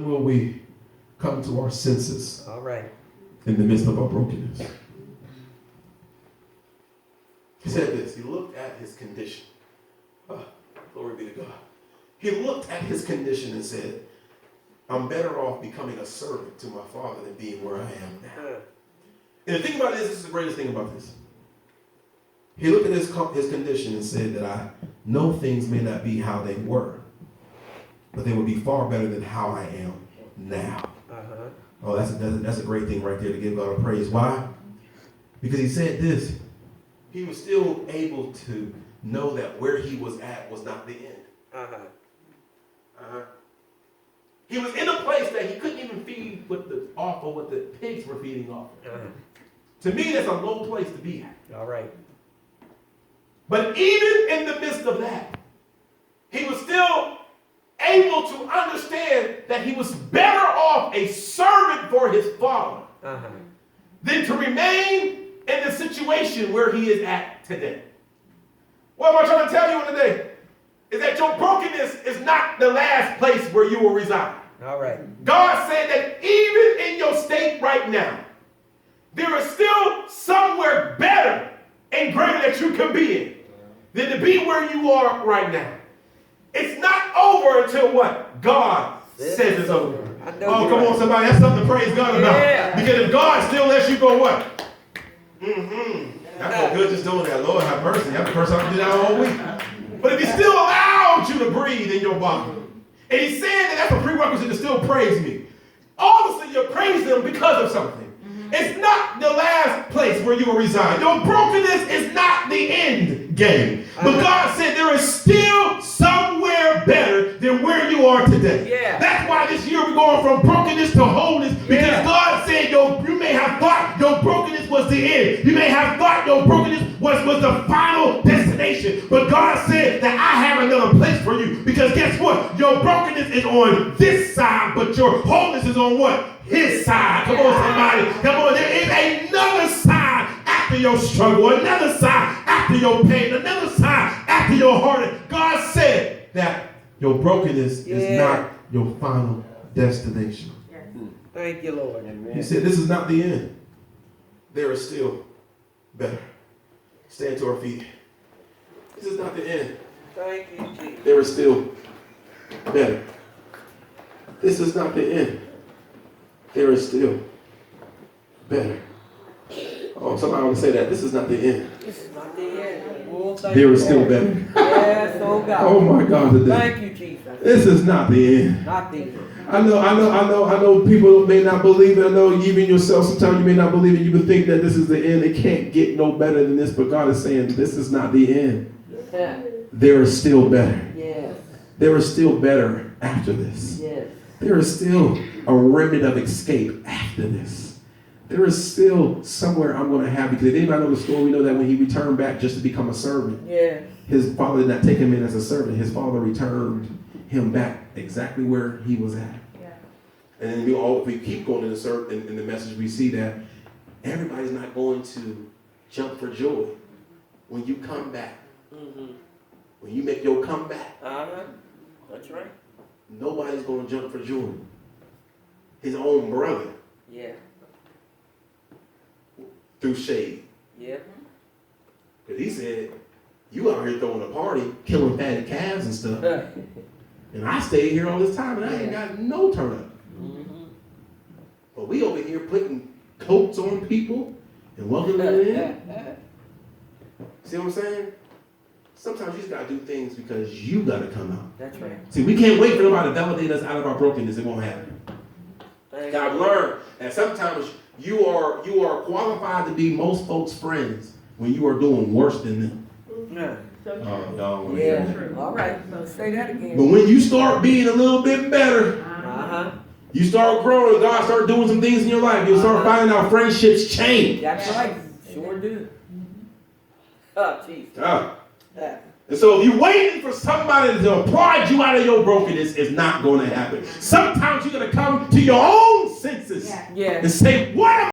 Will we come to our senses All right. in the midst of our brokenness? He said this. He looked at his condition. Glory be to God. He looked at his condition and said, I'm better off becoming a servant to my father than being where I am now. And the thing about this is the greatest thing about this. He looked at his condition and said that I know things may not be how they were, but they would be far better than how I am now. Oh, that's a great thing right there to give God a praise. Why? Because he said this. He was still able to know that where he was at was not the end. He was in a place that he couldn't even feed what the pigs were feeding off. To me, that's a low place to be at. All right. But even in the midst of that, he was still able to understand that he was better off a servant for his father than to remain in the situation where he is at today. What am I trying to tell you today? Is that your brokenness is not the last place where you will reside. All right. God said that even in your state right now, there is still somewhere better and greater that you can be in than to be where you are right now. It's not over until what? God says it's over. Oh, come on, somebody. That's something to praise God about. Yeah. Because if God still lets you go, what? That's no good just doing that. Lord have mercy. That's the first time I did that all week. But if he still allowed you to breathe in your body, and he's saying that that's a prerequisite to still praise me, obviously you're praising him because of something. It's not the last place where you will reside. Your brokenness is not the end game. But God said there is still somewhere better than where you are today. Yeah. That's why this year we're going from brokenness to wholeness, because God said you may have thought your brokenness was the end. You may have thought your brokenness was the final destination. But God said that I have another place for you, because guess what? Your brokenness is on this side, but your wholeness is on what? His side. Come on, somebody. Come on. There is another side after your struggle, another side after your pain, another side after your heartache. God said that your brokenness is not your final destination. Thank you, Lord. Amen. He said this is not the end. There is still better. Stand to our feet. This is not the end. Thank you, Jesus. There is still better. This is not the end. There is still better. Oh, somebody want to say that. This is not the end. This is not the end. Oh, there is still better. Yes, oh God. Oh my God, today. Thank you, Jesus. This is not the end. Not the end. I know people may not believe it. I know even yourself, sometimes you may not believe it. You would think that this is the end. It can't get no better than this, but God is saying this is not the end. Yeah. There is still better. Yes. There is still better after this. Yes. There is still a remnant of escape after this. There is still somewhere I'm going to have, because if anybody know the story, we know that when he returned back just to become a servant, his father did not take him in as a servant. His father returned him back exactly where he was at. Yeah. And then if we keep going in the message, we see that everybody's not going to jump for joy when you come back. When you make your comeback. That's right. Nobody's going to jump for joy. His own brother. Yeah. Threw shade. Yeah. Because he said, you out here throwing a party, killing fatted calves and stuff. And I stayed here all this time and I ain't got no turn up. But we over here putting coats on people and welcoming them in. See what I'm saying? Sometimes you just got to do things because you got to come out. That's right. See, we can't wait for nobody to validate us out of our brokenness. It won't happen. I've learned that sometimes you are qualified to be most folks' friends when you are doing worse than them. All right. Say that again. But when you start being a little bit better, you start growing, God start doing some things in your life. You'll start finding out friendships change. That's right. Sure do. Oh, jeez. And so if you're waiting for somebody to applaud you out of your brokenness, it's not going to happen. Sometimes you're going to come to your own senses and say, what am